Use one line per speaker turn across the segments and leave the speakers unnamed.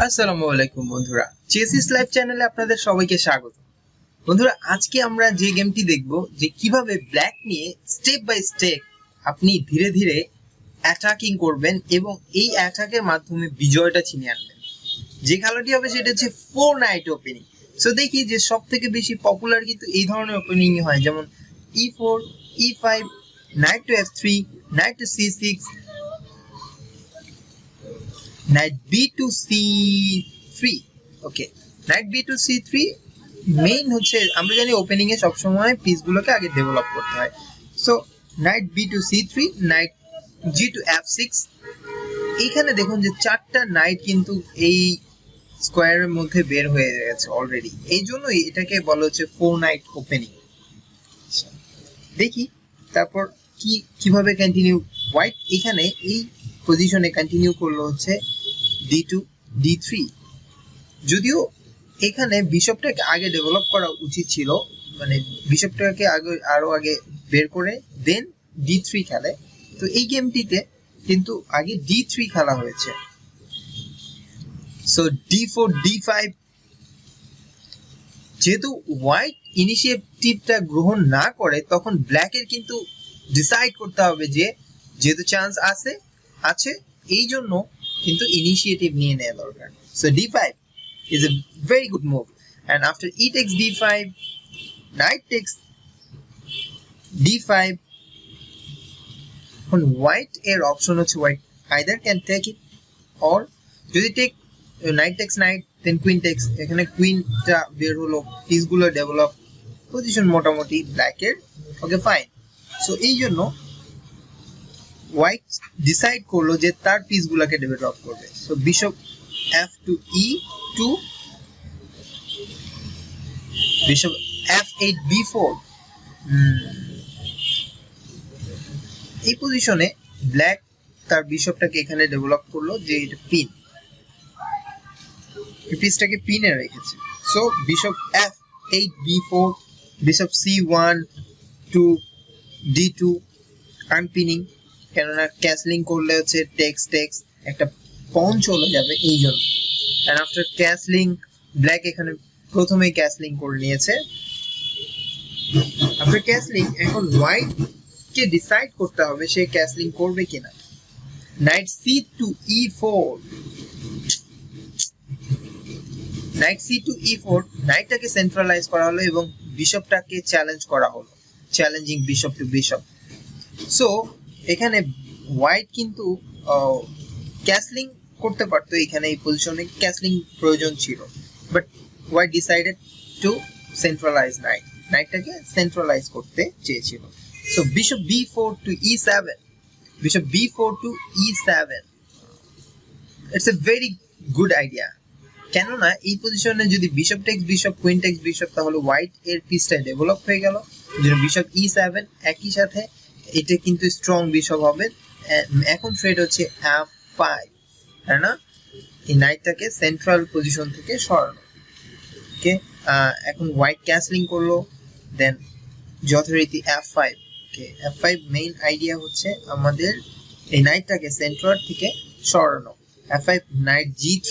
আসসালামু আলাইকুম বন্ধুরা, চেসিস লাইভ চ্যানেলে আপনাদের সবাইকে স্বাগত। বন্ধুরা, আজকে আমরা যে গেমটি দেখব যে কিভাবে ব্ল্যাক নিয়ে স্টেপ বাই স্টেপ আপনি ধীরে ধীরে অ্যাটাকিং করবেন এবং এই অ্যাটাকের মাধ্যমে বিজয়টা ছিনিয়ে আনবেন। যে খেলাটি হবে সেটা হচ্ছে 4 নাইট ওপেনিং। সো দেখি যে সবথেকে বেশি পপুলার কিন্তু এই ধরনের ওপেনিং হয়, যেমন E4, E5, knight to F3, knight to C6, knight b to c3. Okay, knight b to c3 main হচ্ছে, আমরা জানি ওপেনিং এ সবসময় পিস গুলোকে আগে ডেভেলপ করতে হয়। So knight b to c3, knight g to f6। এখানে দেখুন যে চারটা নাইট কিন্তু এই স্কোয়ারের মধ্যে বের হয়ে গেছে অলরেডি, এই জন্যই এটাকে বলা হচ্ছে 4 নাইট ওপেনিং। দেখি তারপর কিভাবে কন্টিনিউ। হোয়াইট এখানে এই পজিশনে কন্টিনিউ করলো হচ্ছে d2 d3। যদিও এখানে বিশপটাকে আগে ডেভেলপ করা উচিত ছিল, মানে বিশপটাকে আরো আগে বের করে দেন d3 খেলে। তো এই গেমটিতে কিন্তু আগে d3 খেলা হয়েছে। সো d4 d5, যেহেতু হোয়াইট ইনিশিয়েটিভটা গ্রহণ না করে তখন ব্ল্যাকের কিন্তু ডিসাইড করতে হবে যে যেহেতু চান্স আছে এই জন্য কিন্তু ইনিশিয়েটিভ নিয়ে নেওয়া দরকার। So d5 is a very good move, and after e takes d5, knight takes d5, এখন হোয়াইট এর অপশন হচ্ছে white either can take it or যদি take knight takes knight then queen takes, এখানে কুইনটা বের হলো, পিসগুলো ডেভেলপ, পজিশন মোটামুটি ব্ল্যাকের ওকে ফাইন। সো এই জন্য হোয়াইট ডিসাইড করলো যে তার পিসগুলোকে ডেভেলপ করবে। So bishop f to e2, bishop f8 b4। এই পজিশনে ব্ল্যাক তার বিশপটাকে এখানে ডেভেলপ করলো যে এটা পিন, পিসটাকে পিনে রেখেছে। So bishop f8 b4, bishop c1 to d2, unpinning, কেননা ক্যাসলিং করলে হচ্ছে টেক্স একটা পন চলে যাবে এই জন্য। এন্ড আফটার ক্যাসলিং ব্ল্যাক এখানে প্রথমেই ক্যাসলিং করে নিয়েছে। আফটার ক্যাসলিং এখন হোয়াইট কে ডিসাইড করতে হবে সে ক্যাসলিং করবে কিনা। Knight c to e4, knight c to e4, নাইটটাকে সেন্ট্রালাইজ করা হলো এবং বিশপটাকে চ্যালেঞ্জ করা হলো, challenging bishop to bishop. So এখানে হোয়াইট কিন্তু ক্যাসলিং করতে পারতো, এখানে এই পজিশনে ক্যাসলিং প্রয়োজন ছিল, but white decided to centralize নাইটটাকে সেন্ট্রালাইজ করতে চেয়েছিল। So bishop b4 to e7, bishop b4 to e7, it's a very good idea. কেননা এই পজিশনে যদি bishop text bishop, queen text bishop, তাহলে হোয়াইট এর পিসটা ডেভেলপ হয়ে গেল। বিশপ e7 একই সাথে এটা কিন্তু স্ট্রং বিশপ হবে। এখন থ্রেড হচ্ছে f5, তাই না, এই নাইটটাকে সেন্ট্রাল পজিশন থেকে সরানো। ওকে, এখন হোয়াইট ক্যাসলিং করলো, দেন যথারীতি f5। ওকে, f5 মেইন আইডিয়া হচ্ছে আমাদের এই নাইটটাকে সেন্ট্রাল থেকে সরানো। f5, নাইট g3,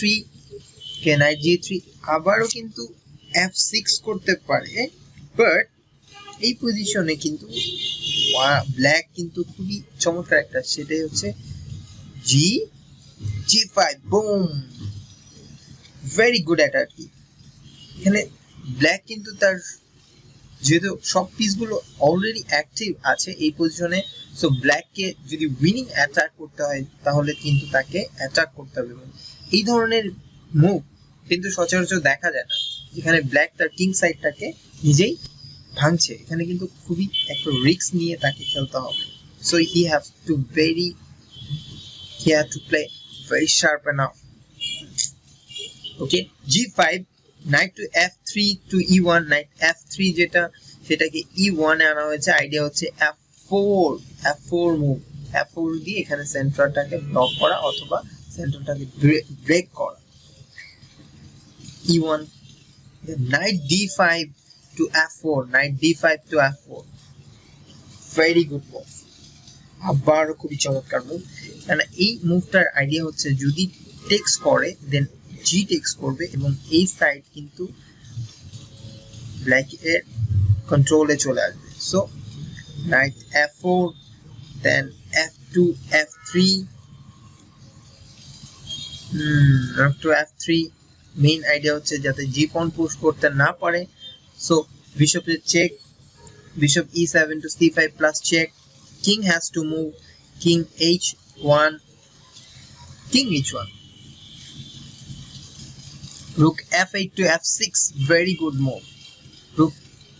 কে নাইট g3, আবারও কিন্তু f6 করতে পারে, বাট এই পজিশনে কিন্তু ব্ল্যাক কিন্তু খুবই চমৎকার একটা, সেটাই হচ্ছে g5, broom, very good attack. এখানে ব্ল্যাক কিন্তু তার যেহেতু সব পিসগুলো অলরেডি অ্যাক্টিভ আছে এই পজিশনে, সো ব্ল্যাককে যদি উইনিং অ্যাটাক করতে হয় তাহলে কিন্তু তাকে অ্যাটাক করতে হবে। এই ধরনের মুভ কিন্তু সচরাচর দেখা যায় না, যেখানে ব্ল্যাক তার কিং সাইডটাকে নিজেই ভাঙছে। এখানে কিন্তু খুবই একটা রিস্ক নিয়ে তাকে খেলতে হবে। So he have to play very sharp enough. Okay, g5, knight to f3 to e1, knight f3 যেটা সেটাকে e1 এ আনা হয়েছে। আইডিয়া হচ্ছে f4 মুভ, f4 দিয়ে এখানে সেন্টারটাকে ব্লক করা অথবা সেন্টারটাকে ব্রেক করা। e1, knight d5 to f4, knight d5 to f4, very good move, আবার খুবই চমৎকার মুভ। কারণ এই মুভটার আইডিয়া হচ্ছে যদি টেক্স করে দেন জি টেক্স করবে এবং এই সাইড কিন্তু ব্ল্যাক এর কন্ট্রোলে চলে আসবে। So knight f4 then f2 f3 f2 f3 main idea হচ্ছে যাতে জি পন পুশ করতে না পারে। সো বিশপের check, bishop e7 to c5 plus check, king has to move, king h1, king h1, rook f8 to f6, very good move. rook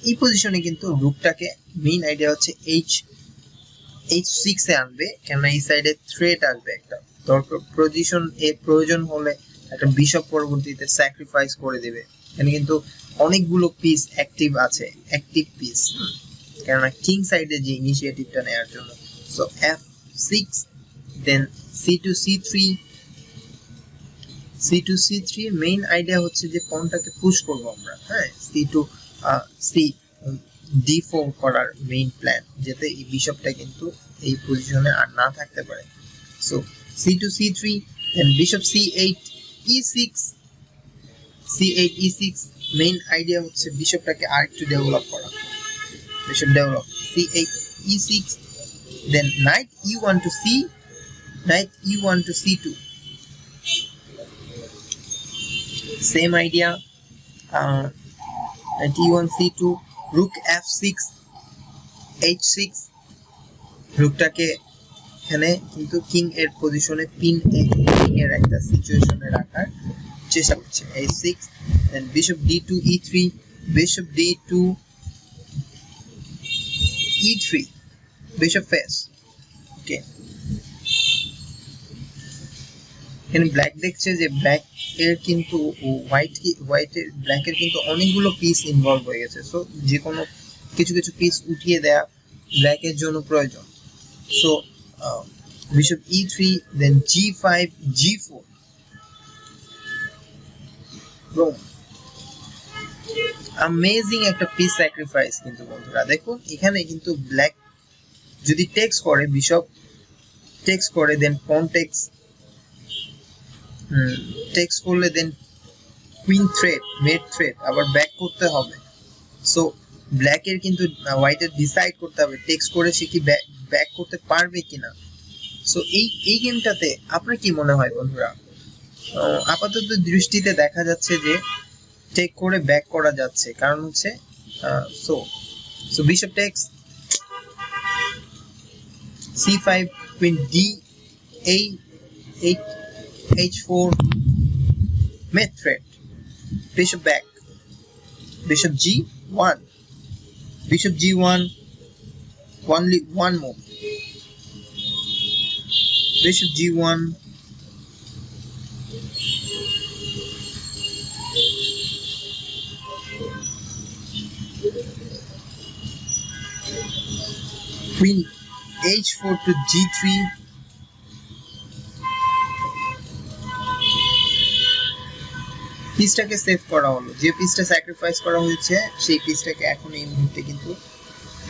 এই পজিশনে কিন্তু রুকটাকে main idea হচ্ছে h6 এ আনবে, কেন এই সাইডে থ্রেট আসবে একটা, দরকার পজিশন এ প্রয়োজন হলে একটা বিশপ পরবর্তীতে স্যাক্রিফাইস করে দেবে। এখানে কিন্তু অনেকগুলো পিস অ্যাক্টিভ আছে, অ্যাক্টিভ পিস, কেননা কিং সাইডে যে ইনিশিয়েটিভটা নেওয়ার জন্য। সো f6 দেন c2 c3, c2 c3 main idea হচ্ছে যে পনটাকে পুশ করব আমরা, হ্যাঁ, c2 c d4 করার মেইন প্ল্যান, যাতে এই বিশপটা কিন্তু এই পজিশনে আর না থাকতে পারে। সো c2 c3 দেন bishop c8 e6, c8 e6 main idea হচ্ছে বিশপটাকে আরেকটু ডেভেলপ করা, bishop develop, c8 e6 then knight e1 to c, knight e1 to c2, same idea, knight e1 c2, rook f6 h6, রুকটাকে এখানে কিন্তু king এর পজিশনে pin এর একটা সিচুয়েশনে রাখার চেষ্টা করছে, h6 then bishop d2 e3, bishop d2 e3, bishop face, okay, এখানে ব্ল্যাক দেখছে যে ব্ল্যাক এর কিন্তু ব্ল্যাক এর কিন্তু অনেকগুলো পিস ইনভলভ হয়ে গেছে। সো যে কোনো কিছু কিছু পিস উঠিয়ে দেয়া ব্ল্যাক এর জন্য প্রয়োজন। So bishop e3 then g5 g4, amazing একটা পিস স্যাক্রিফাইস কিন্তু বন্ধুরা। দেখুন এখানে কিন্তু ব্ল্যাক যদি টেক্স করে, বিশপ টেক্স করে, দেন পন টেক্স করলে then queen threat, mate threat, আবার ব্যাক করতে হবে। সো ব্ল্যাকের কিন্তু হোয়াইটের ডিসাইড করতে হবে টেক্স করে সে কি ব্যাক করতে পারবে কিনা। সো এই গেমটাতে আপনার কি মনে হয় বন্ধুরা? আপাতত দৃষ্টিতে দেখা যাচ্ছে যে টেক করে ব্যাক করা যাচ্ছে, কারণ হচ্ছে so bishop text c5 queen d8 h4 mid threat, bishop back, bishop g1, bishop g1, only one move, bishop g1, queen h4 to g3, পিসটাকে সেভ করা হলো, যে পিসটা স্যাক্রিফাইস করা হয়েছে সেই পিসটাকে এখন এই মুহূর্তে কিন্তু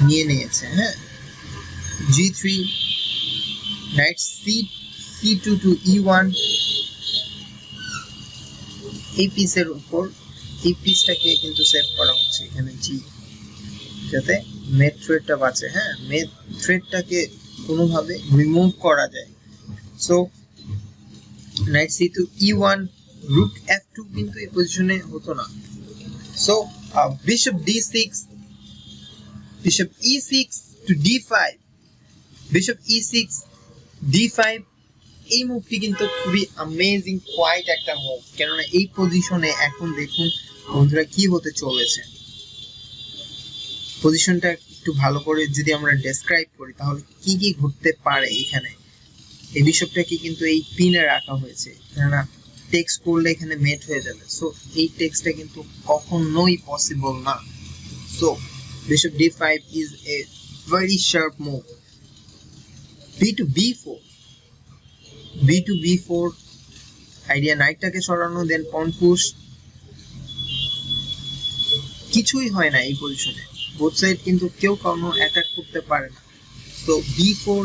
নিয়ে নিয়েছে, হ্যাঁ, g3, knight c2 to e1, এই পিসের উপর এই পিসটাকে কিন্তু সেভ করা হচ্ছে এখানে g, যাতে মেড থ্রেডটা বাঁচে, হ্যাঁ, মেড থ্রেডটাকে কোনোভাবে রিমুভ করা যায়। So knight c2 e1, rook f2 কিন্তু এই পজিশনে হতো না। So bishop d6, bishop e6 to d5, bishop e6 d5, এই মুভটি কিন্তু খুবই অ্যামেজিং কোয়াইট একটা মুভ, কেননা এই পজিশনে এখন দেখুন বন্ধুরা কি হতে চলেছে। পজিশনটা একটু ভালো করে যদি আমরা ডেসক্রাইব করি তাহলে কি কি ঘটতে পারে। এখানে এই বিশপটাকে কিন্তু এই পিনে রাখা হয়েছে, কেননা টেক্স করলে এখানে মেট হয়ে যাবে। সো এই টেক্সটা কিন্তু কখনোই পসিবল না। So bishop d5 is a very sharp move. b to b4, b to b4 idea, নাইটটাকে সরানো, দেন পন পুশ, কিছুই হয় না এই পজিশনে, বোথ সাইড কিন্তু কেউ কোনো অ্যাটাক করতে পারে না। তো b4,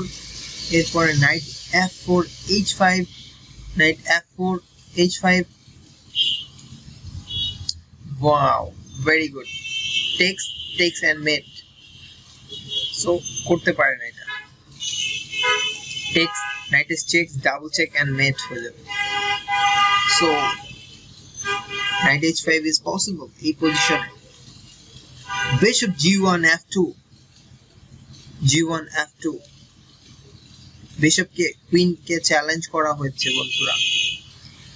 এরপরে knight f4 h5, knight f4 h5, wow, very good. Takes and mate, so করতে পারে না এটা। টেক্স, নাইট এস checks, double check and mate হয়ে যাবে। So knight h5 is possible এই পজিশনে। bishop g1 f2, g1 f2, বিশপকে কুইনকে challenge করা হচ্ছে বন্ধুরা।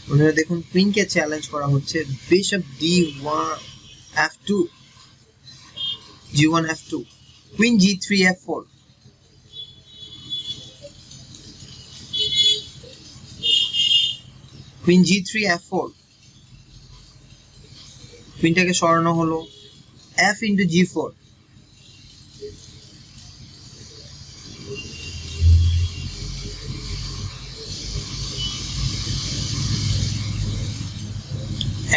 বন্ধুরা দেখুন, কুইনকে চ্যালেঞ্জ করা হচ্ছে। Bishop d1 f2, g1 f2, queen g3 f4, queen g3 f4, কুইনটাকে সরানো হলো। f into g4,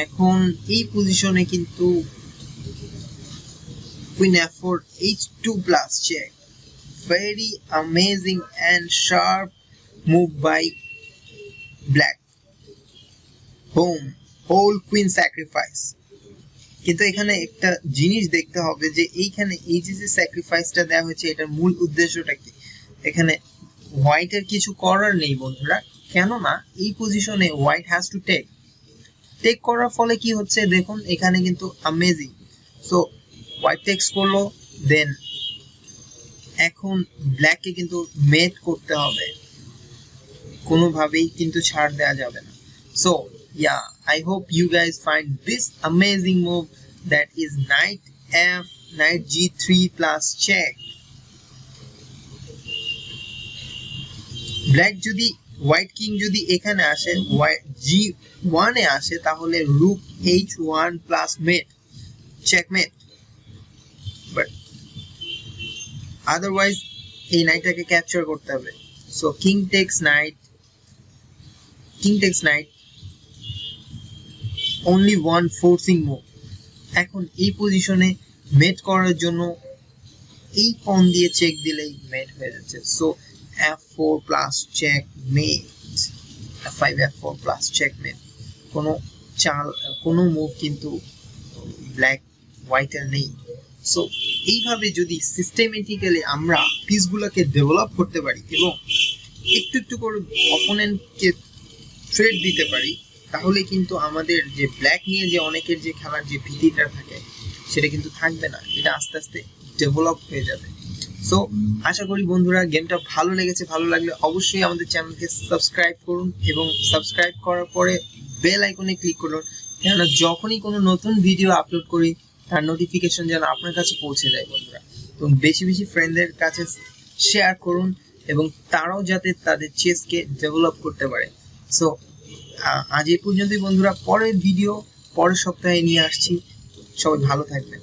এখন এই পজিশনে কিন্তু queen f4, h2 plus check, very amazing and sharp move by black. boom, whole queen sacrifice. কিন্তু এখানে একটা জিনিস দেখতে হবে যে এইখানে এই যে স্যাক্রিফাইসটা দেওয়া হয়েছে এটার মূল উদ্দেশ্যটা কি। এখানে হোয়াইটের কিছু করার নেই বন্ধুরা, কেননা এই পজিশনে হোয়াইট হ্যাজ টু টেক করার ফলে কি হচ্ছে দেখুন, এখানে কিন্তু অ্যামেজিং। সো হোয়াইট টেক্স করলো, দেন এখন ব্ল্যাককে কিন্তু মেট করতে হবে, কোনোভাবেই কিন্তু ছাড় দেওয়া যাবে না। So yeah, I hope you guys find this amazing move, that is knight f, knight g3 plus check. black যদি white king যদি এখানে আসে, g1 এ আসে, তাহলে rook h1 plus mate, checkmate. but otherwise এই নাইটটাকে ক্যাপচার করতে হবে। so king takes knight, only one forcing move. এখন এই পজিশনে মেট করার জন্য এই পন দিয়ে চেক দিলেই মেট হয়ে যাচ্ছে। সো f4 প্লাস চেক মেট, f5 f4 প্লাস চেক মেট, কোনো মুভ কিন্তু ব্ল্যাক হোয়াইটের নেই। সো এইভাবে যদি সিস্টেমেটিক্যালি আমরা পিসগুলোকে ডেভেলপ করতে পারি এবং একটু একটু করে অপোনেন্টকে থ্রেট দিতে পারি, তাহলে কিন্তু আমাদের যে ব্ল্যাক নিয়ে যে অনেকের যে খেলার যে ভীতিটা থাকে সেটা কিন্তু থাকবে না, এটা আস্তে আস্তে ডেভেলপ হয়ে যাবে। সো আশা করি বন্ধুরা গেমটা ভালো লেগেছে। ভালো লাগলে অবশ্যই আমাদের চ্যানেলকে সাবস্ক্রাইব করুন এবং সাবস্ক্রাইব করার পরে বেল আইকনে ক্লিক করুন, কেননা যখনই কোনো নতুন ভিডিও আপলোড করি তার নোটিফিকেশন যেন আপনার কাছে পৌঁছে যায় বন্ধুরা। তো বেশি বেশি ফ্রেন্ডদের কাছে শেয়ার করুন এবং তারাও যাতে তাদের চেসকে ডেভেলপ করতে পারে। সো আজ এই পর্যন্তই বন্ধুরা, পরের ভিডিও পরের সপ্তাহে নিয়ে আসছি। সবাই ভালো থাকবেন।